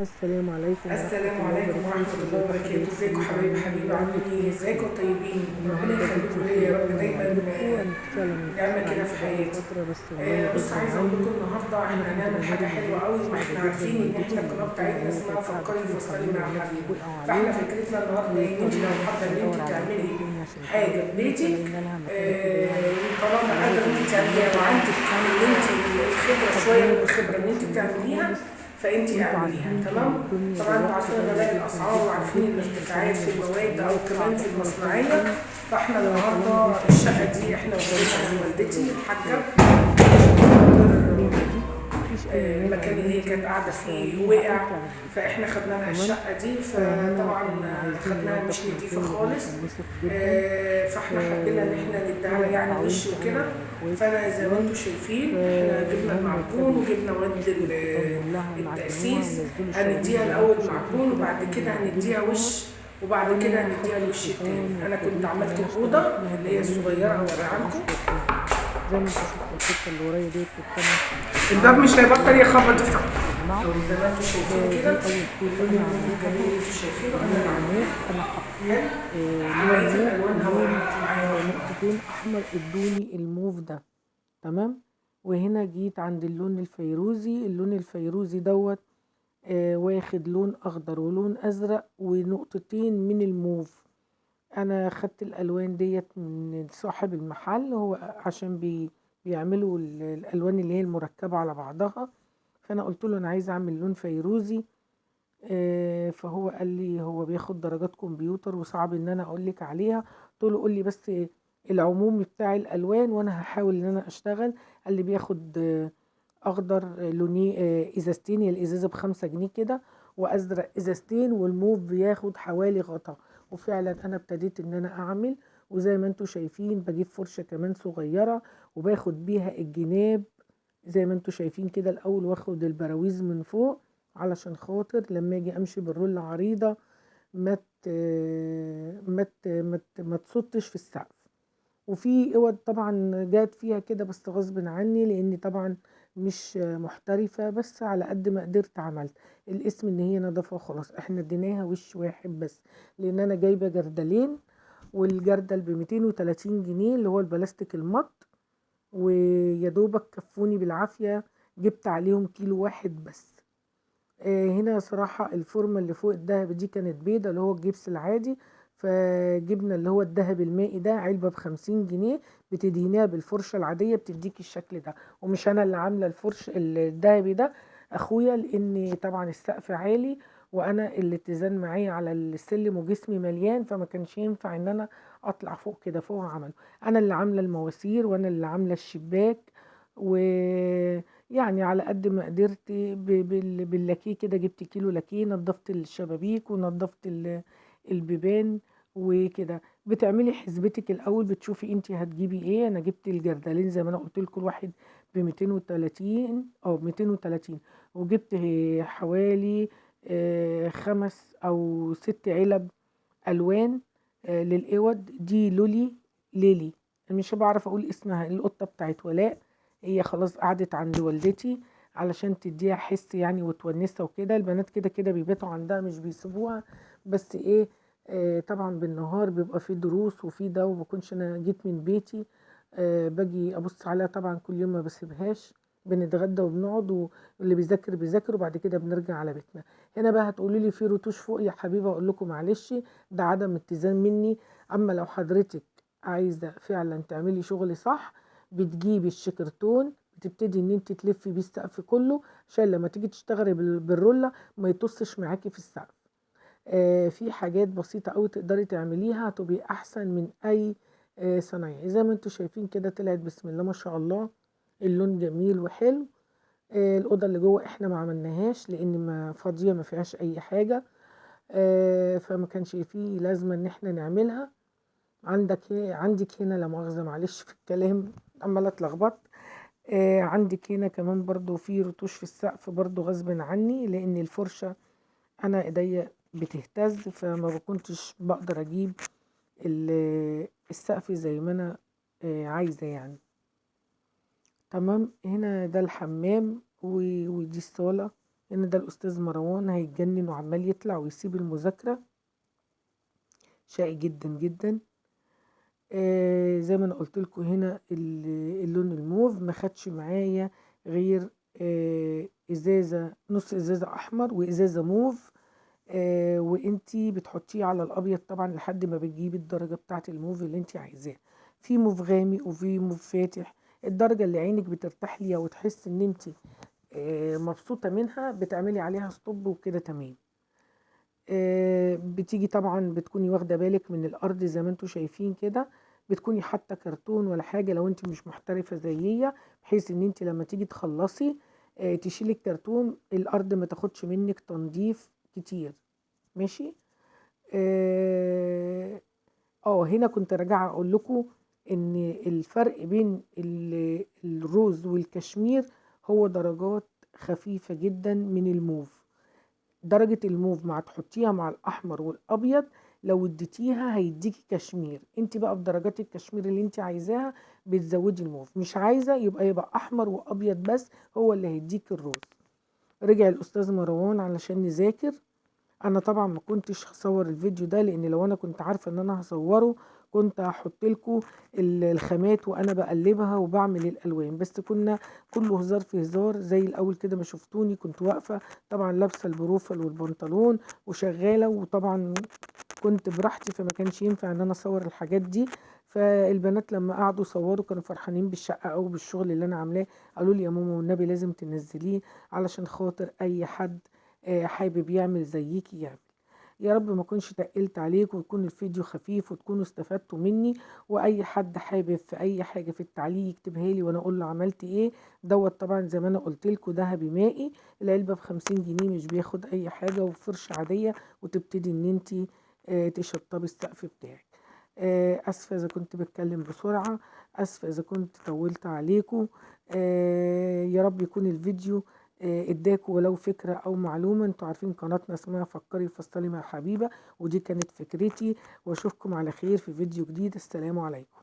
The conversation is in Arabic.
السلام عليكم السلام ورحمة الله عليكم ورحمة وبركاته. الله ازيكم وبركاته. ازيكم حبايبي حبايبي عاملين ايه؟ ازيكم طيبين؟ ربنا النهارده يخليكم فيديو ليا يا يا رب رب انه دايما. يعجبكم. انا فعلا نعمة متصلة كده عليكم في بقالي حياتي. فترة بس والله بص، غصب عايزة اقول عني. لكم النهارده انا احنا كنت هنعمل بمر حاجة حلوة قوي، بظروف صعبة واحنا جدا عارفين ان والدتي احنا القناة المكان اللي بتاعتنا هي اسمها كانت قاعدة فكري فيه وفصلي محملة مع الناس حبيبي. بتوقعوا فاحنا عليها فكرتنا النهارده ايه؟ ان انت لو واضطرينا ان حابة احنا ان انت ندور على تعملي مكان تاني عشان تقعد حاجة فيه، ببيتك، فلقينا لها مكان كده يعني طالما على قادرة باب ان انت تعمليها النادي بتاع وعندك ان الشمس، انت الخبرة شوية من ففضلنا بس الخبرة ان انت مبقتش نضيفة تعمليها، خالص. فانت وانتوا اعمليها. عارفين ان تمام. الدنيا طبعا انتوا دلوقتي عارفين غالية غلاء جدا الاسعار جدا وعارفين جدا، الارتفاعات وكمان في المواد او المشتريات كمان صعبة في قوي قوي المصنعيه. قوي. فاحنا فطالما ان النهارده انتوا الشقه عايزين ان دي انتوا احنا تفضلوا واخدينها عند معانا والدتي كده الحاجه الجنينة دي، مفيش أي مانع المكان إن اللي هي كانت انتي قاعده فيه تشتغليها أو وقع، تعمليها. فاحنا خدنا لها تمام. الشقه دي. فهنا فطبعا عايزين خدناها مش ننضف نضيفه المكان لأنه خالص. كان وسخ جدا. فاحنا حبينا ان احنا نديها لها يعني غش اتعاونت أنا وكده. وإخواتي في فانا زي ما انتم الأول، شايفين احنا جبنا فهم المعجون ابتدوا وجبنا ود ياخدوا الحيطان كلها معجنوها التأسيس. ونزلوا الشبابيك هنديها زي ما الاول انتوا شايفين معجون كده، وبعد كانوا كده بيعجنوا هنديها فيها. وش، وبعد كده وأنا هنديها خدت الوش الحيطان التاني. انا كنت وابتديت إن عملت أنا أشتغل الأوضة فيها اللي هي بالليل الصغيرة والنهار اوريها عشان لكم. أشطف فيها. زي ما انتوا شفتوا الحتة اللي ورايا ديت كنت أنا الباب عاملة مش هيبطل فوقيها يخبط سور يفتح. مجمعه. زي ما انتم شايفين كده. دي أول حيطة اللون أنا الجميل عاملاها اللي انتم شايفينه انا اللي عاملاه. بالماء. أنا حطيت حلو. لون بقية ماء الالوان ولون هوريها لكم معايا واحدة واحدة. نقطتين أحمر ادوني الموف ده. تمام. وهنا جيت عند اللون الفيروزي. اللون الفيروزي دوت واخد لون أخضر ولون أزرق ونقطتين من الموف. أنا خدت الألوان ديت من صاحب المحل، هو عشان بيعملوا الألوان اللي هي المركبة على بعضها. فأنا قلت له أنا عايز أعمل لون فيروزي. فهو قال لي هو بياخد درجات كمبيوتر وصعب ان انا اقول لك عليها. قلت له قول لي بس العموم بتاع الالوان وانا هحاول ان انا اشتغل. قال لي بياخد اخضر لوني ازازتين، هي الازازه ب5 جنيه كده، وازرق ازازتين، والموف بياخد حوالي غطا. وفعلا انا ابتديت ان انا اعمل، وزي ما انتوا شايفين بجيب فرشه كمان صغيره وباخد بيها الجناب زي ما انتوا شايفين كده الاول، واخد البراويز من فوق علشان خاطر لما اجي امشي بالرولة عريضة ما تصدش في السقف. وفي اوض طبعا جات فيها كده بس غصب عني لاني طبعا مش محترفة، بس على قد ما قدرت عملت. الاسم ان هي نظافة وخلاص. احنا اديناها وش واحد بس لان انا جايبة جردلين، والجردل ب230 جنيه اللي هو البلاستيك المط، ويدوبك كفوني بالعافية. جبت عليهم كيلو واحد بس. هنا صراحة الفورمة اللي فوق الدهب دي كانت بيضة اللي هو الجبس العادي، فجبنا اللي هو الدهب المائي ده علبة ب50 جنيه، بتدهنيها بالفرشة العادية بتديكي الشكل ده. ومش أنا اللي عاملة الفرش الدهبي ده، أخويا، لأن طبعا السقف عالي وأنا الاتزان معايا على السلم وجسمي مليان، فما كانش ينفع إن أنا أطلع فوق كده. فوق عمله أنا اللي عاملة المواسير وأنا اللي عاملة الشباك، و يعني على قد ما قدرت باللاكيه كده. جبت كيلو لاكيه، نضفت الشبابيك ونضفت البيبان وكده. بتعملي حسبتك الاول، بتشوفي انت هتجيبي ايه. انا جبت الجردلين زي ما انا قلت لكم، الواحد ب230 او 230، وجبت حوالي 5 أو 6 علب الوان للاوض دي. ليلي، مش بعرف اقول اسمها، القطه بتاعت ولاء. هي خلاص قعدت عند والدتي علشان تديها حس يعني وتونسها وكده. البنات كده كده بيباتوا عندها مش بيسيبوها، بس ايه طبعا بالنهار بيبقى في دروس وفي ده، ومبكونش انا جيت من بيتي باجي ابص عليها. طبعا كل يوم ما بسيبهاش، بنتغدى وبنقعد واللي بيذاكر بيذاكر وبعد كده بنرجع على بيتنا. هنا بقى هتقولي لي في رتوش فوق يا حبيبه، اقول لكم معلش ده عدم اتزان مني. اما لو حضرتك عايزه فعلا تعملي شغل صح، بتجيبي الشكرتون، بتبتدي ان انت تلفي بيه السقف كله عشان لما تيجي تشتغلي بالرولة ما يطصش معاكي في السقف. في حاجات بسيطة قوي تقدري تعمليها هتبقي احسن من اي صنايعي. زي ما انتوا شايفين كده طلعت بسم الله ما شاء الله، اللون جميل وحلو. الأوضة اللي جوه احنا ما عملناهاش لان ما فاضية ما فيهاش اي حاجة، فما كانش فيه لازمة ان احنا نعملها. عندك هنا لا مؤاخذة معلش في الكلام عمالة اتلخبط. عندك هنا كمان برضو في رتوش في السقف برضو غصب عني، لان الفرشة انا ايديا بتهتز فما بكنتش بقدر اجيب السقف زي ما انا عايزة يعني. تمام. هنا ده الحمام ودي الصالة هنا ده الأستاذ مروان هيتجنن وعمال يطلع ويسيب المذاكرة، شقي جدا جدا. زي ما انا قلت لكم هنا اللون الموف ما خدش معايا غير ازازة، نص ازازة احمر وازازة موف. وانتي بتحطيه على الابيض طبعا لحد ما بتجيبي الدرجة بتاعة الموف اللي انتي عايزاها. في موف غامق وفي موف فاتح، الدرجة اللي عينك بترتاح ليها وتحس ان انتي مبسوطة منها بتعملي عليها ستوب وكده تمام. بتيجي طبعا بتكوني واخدة بالك من الأرض زي ما انتوا شايفين كده، بتكوني حاطة كرتون ولا حاجة لو انت مش محترفة زيي، بحيث ان انت لما تيجي تخلصي تشيلي الكرتون، الأرض ما تاخدش منك تنظيف كتير. ماشي. هنا كنت راجعة اقول لكم ان الفرق بين الروز والكشمير هو درجات خفيفة جدا من الموف. درجة الموف مع تحطيها مع الأحمر والأبيض، لو اديتيها هيديكي كشمير. انت بقى بدرجات الكشمير اللي انت عايزاها بتزودي الموف، مش عايزة يبقى أحمر وأبيض بس هو اللي هيديك الروز. رجع الأستاذ مروان علشان نذاكر. انا طبعا ما كنتش هصور الفيديو ده، لان لو انا كنت عارفه ان انا هصوره كنت هحط لكم الخامات وانا بقلبها وبعمل الالوان، بس كنا كله هزار في هزار. زي الاول كده ما شفتوني كنت واقفه طبعا لابسه البروفل والبنطلون وشغاله، وطبعا كنت براحتي فما كانش ينفع ان انا اصور الحاجات دي. فالبنات لما قعدوا صوروا كانوا فرحانين بالشقه او بالشغل اللي انا عاملاه، قالوا لي يا ماما والنبي لازم تنزليه علشان خاطر اي حد حابب يعمل زيكي يعمل. يا رب ما اكونش تقلت عليكم ويكون الفيديو خفيف وتكونوا استفدتوا مني. واي حد حابب في اي حاجه في التعليق يكتبها لي وانا اقول له عملت ايه. دوت طبعا زي ما انا قلت لكم ذهبي مائي، العلبه ب50 جنيه، مش بياخد اي حاجه وفرشه عاديه، وتبتدي ان انت تشطبي السقف بتاعك. اسفه اذا كنت بتكلم بسرعه، اسفه اذا كنت طولت عليكم. يا رب يكون الفيديو اداكوا ولو فكرة او معلومة. انتوا عارفين قناتنا اسمها فكري فصلي مع حبيبة، ودي كانت فكرتي. واشوفكم على خير في فيديو جديد. السلام عليكم.